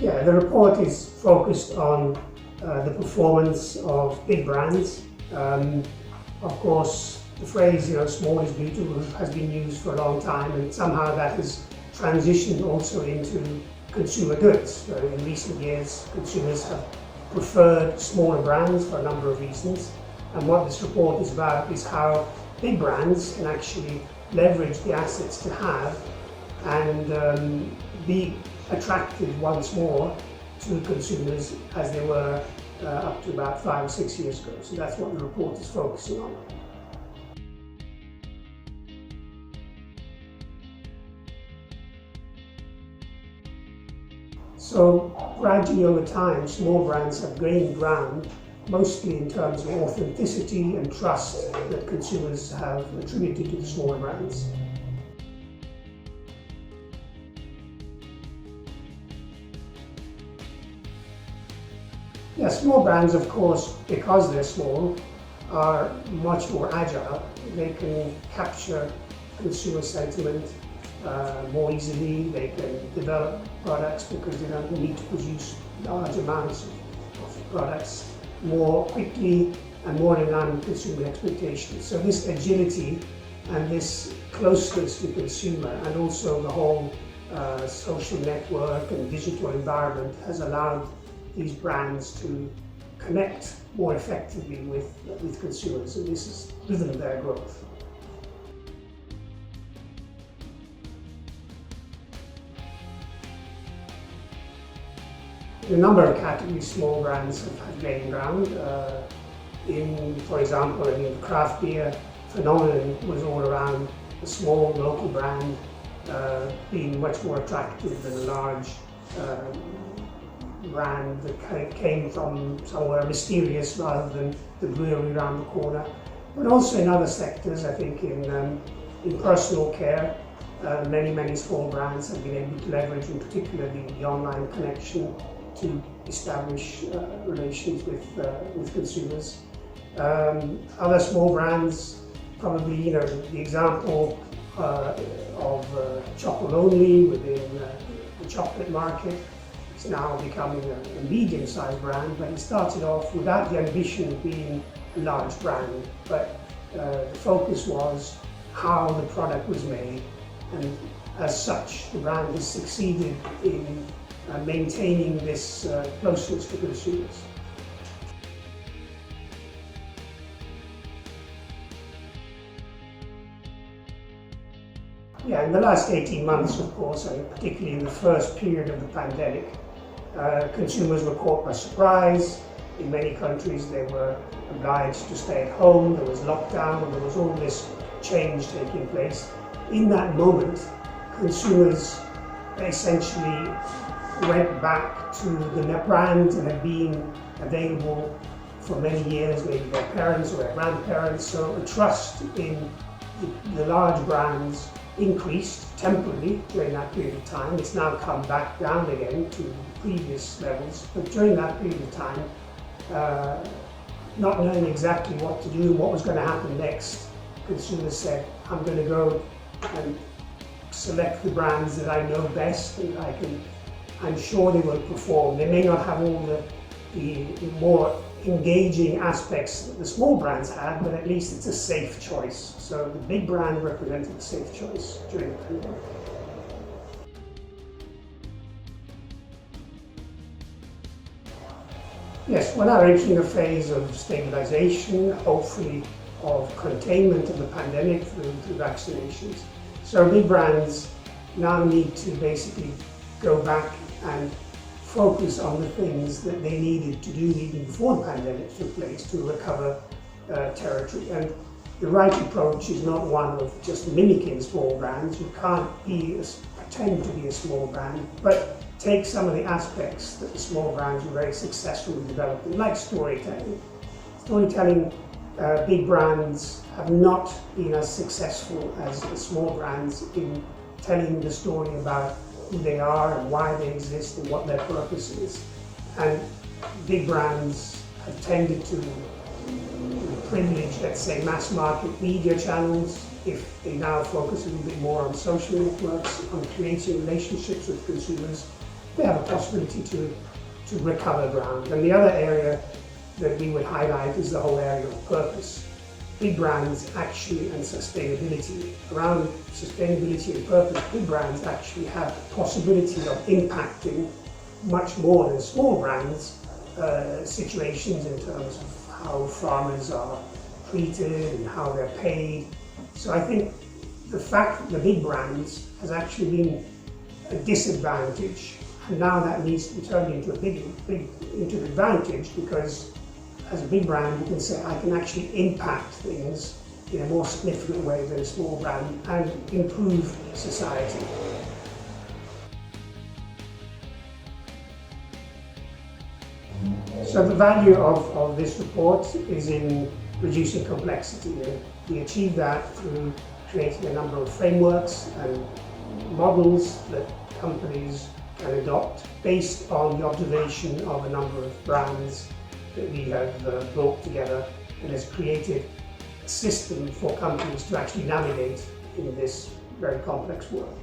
Yeah, the report is focused on the performance of big brands. Of course, the phrase, small is beautiful has been used for a long time, and somehow that has transitioned also into consumer goods. So in recent years, consumers have preferred smaller brands for a number of reasons. And what this report is about is how big brands can actually leverage the assets to have and be attractive once more to consumers as they were up to about 5 or 6 years ago. So that's what the report is focusing on. So gradually over time, small brands have gained ground, mostly in terms of authenticity and trust that consumers have attributed to the smaller brands. Yeah, small brands, of course, because they're small, are much more agile. They can capture consumer sentiment more easily. They can develop products because they don't need to produce large amounts of products more quickly and more in line with consumer expectations. So this agility and this closeness to consumer, and also the whole social network and digital environment, has allowed these brands to connect more effectively with consumers, and this has driven their growth. In a number of categories, small brands have gained ground. For example, the craft beer phenomenon was all around a small local brand being much more attractive than a large brand that came from somewhere mysterious rather than the brewery around the corner. But also in other sectors, I think in personal care, many small brands have been able to leverage, in particular, the online connection to establish relations with consumers. Other small brands, probably the example of Chocolonely within the chocolate market. It's now becoming a medium-sized brand, but it started off without the ambition of being a large brand. But the focus was how the product was made, and as such, the brand has succeeded in maintaining this closeness to consumers. Yeah, in the last 18 months, of course, and particularly in the first period of the pandemic, consumers were caught by surprise. In many countries, they were obliged to stay at home. There was lockdown, and there was all this change taking place. In that moment, consumers essentially went back to the brands that had been available for many years, maybe their parents or their grandparents. So the trust in the large brands increased temporarily during that period of time. It's now come back down again to previous levels, but during that period of time, not knowing exactly what to do, what was going to happen next, consumers said, I'm going to go and select the brands that I know best and I'm sure they will perform. They may not have all the more engaging aspects that the small brands had, but at least it's a safe choice. So the big brand represented a safe choice during the pandemic. Yes, we're now entering a phase of stabilization, hopefully of containment of the pandemic through vaccinations. So big brands now need to basically go back and focus on the things that they needed to do even before the pandemic took place to recover territory. And the right approach is not one of just mimicking small brands. You can't pretend to be a small brand, but take some of the aspects that the small brands were very successfully developing, like storytelling. Storytelling, big brands have not been as successful as the small brands in telling the story about who they are and why they exist and what their purpose is. And big brands have tended to privilege, let's say, mass market media channels. If they now focus a little bit more on social networks, on creating relationships with consumers, they have a possibility to recover ground. And the other area that we would highlight is the whole area of purpose. Big brands actually, and sustainability. Around sustainability and purpose, big brands actually have the possibility of impacting much more than small brands situations in terms of how farmers are treated and how they're paid. So I think the fact that the big brands has actually been a disadvantage, and now that needs to be turned into into an advantage, because as a big brand you can say, I can actually impact things in a more significant way than a small brand and improve society. So the value of this report is in reducing complexity, and we achieve that through creating a number of frameworks and models that companies can adopt based on the observation of a number of brands that we have brought together, and has created a system for companies to actually navigate in this very complex world.